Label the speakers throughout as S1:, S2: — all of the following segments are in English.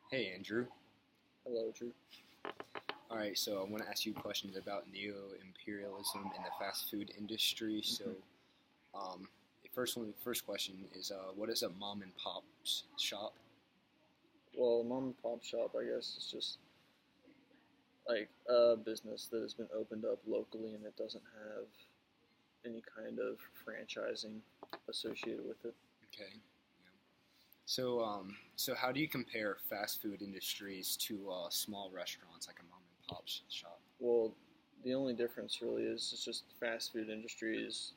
S1: Hey Andrew.
S2: Hello, Drew.
S1: All right, so I want to ask you questions about neo-imperialism in the fast food industry. The first question is, what is a mom and pop shop?
S2: Well, mom and pop shop, I guess, is just like a business that has been opened up locally and it doesn't have any kind of franchising associated with it.
S1: Okay. Yeah. So how do you compare fast food industries to small restaurants like a mom and pop shop?
S2: Well, the only difference really is it's just fast food industries.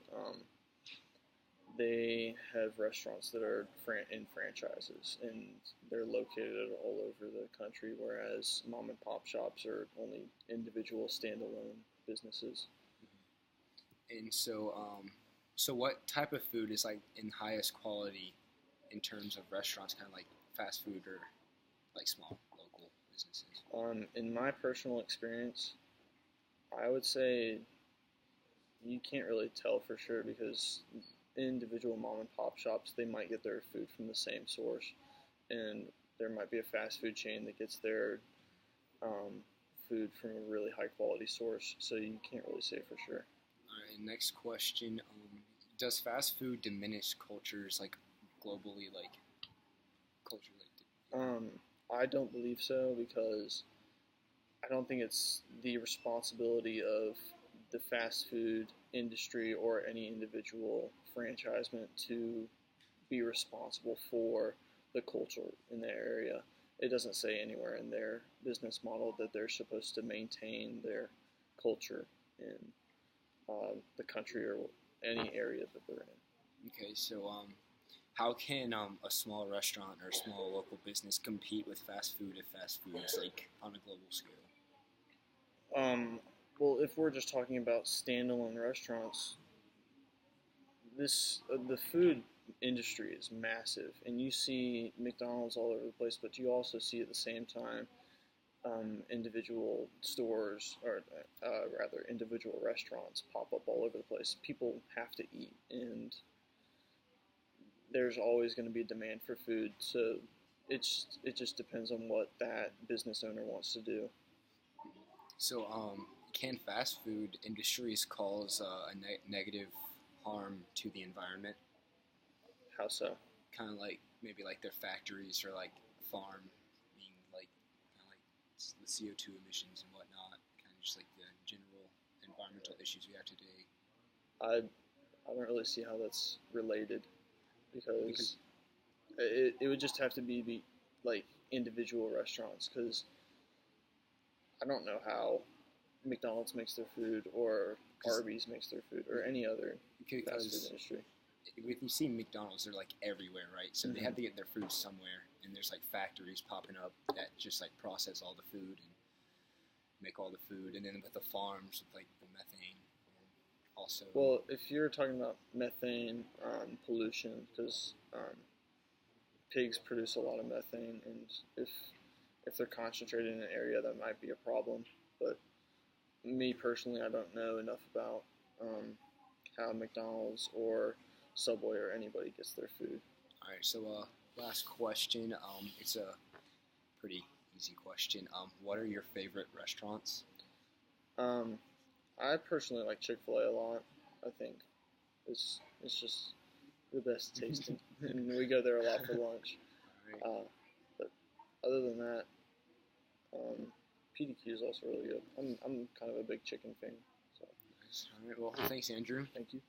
S2: They have restaurants that are in franchises and they're located all over the country, whereas mom and pop shops are only individual standalone businesses.
S1: And so what type of food is like in highest quality in terms of restaurants, kind of like fast food or like small local businesses?
S2: In my personal experience, I would say you can't really tell for sure because individual mom and pop shops they might get their food from the same source, and there might be a fast food chain that gets their um, food from a really high quality source. So you can't really say for sure.
S1: All right, next question. Does fast food diminish cultures like globally, like culture like?
S2: Um, I don't believe so because I don't think it's the responsibility of the fast food industry or any individual franchisement to be responsible for the culture in their area. It doesn't say anywhere in their business model that they're supposed to maintain their culture in the country or any area that they're in.
S1: Okay, how can a small restaurant or a small local business compete with fast food if fast food is like on a global scale?
S2: Um, well, if we're just talking about standalone restaurants, this the food industry is massive, and you see McDonald's all over the place, but you also see at the same time individual stores or rather individual restaurants pop up all over the place. People have to eat, and there's always going to be a demand for food. So it just depends on what that business owner wants to do.
S1: Can fast food industries cause negative harm to the environment?
S2: How so?
S1: Kind of like maybe like their factories or like farm being like kind of like the CO2 emissions and whatnot, kind of just like the general environmental issues we have today.
S2: I I don't really see how that's related
S1: Because
S2: because it would just have to be like individual restaurants because I don't know how McDonald's makes their food or
S1: cause,
S2: Arby's makes their food or any other fast food
S1: because
S2: industry.
S1: if you see McDonald's, they're like everywhere, right? So they
S2: Mm-hmm.
S1: have to get their food somewhere, and there's like factories popping up that just like process all the food and make all the food, and then with the farms with like the methane, and also.
S2: Well, if you're talking about methane pollution, because pigs produce a lot of methane, and if they're concentrated in an area, that might be a problem. But me personally, I don't know enough about how McDonald's or Subway or anybody gets their food.
S1: All right, so last question. It's a pretty easy question. What are your favorite restaurants?
S2: Um, I personally like Chick-fil-A a lot. I think it's just the best tasting, and we go there a lot for lunch.
S1: All right.
S2: But other than that, PDQ is also really good. I'm kind of a big chicken fan. So
S1: Nice. All right. Well, thanks, Andrew.
S2: thank you.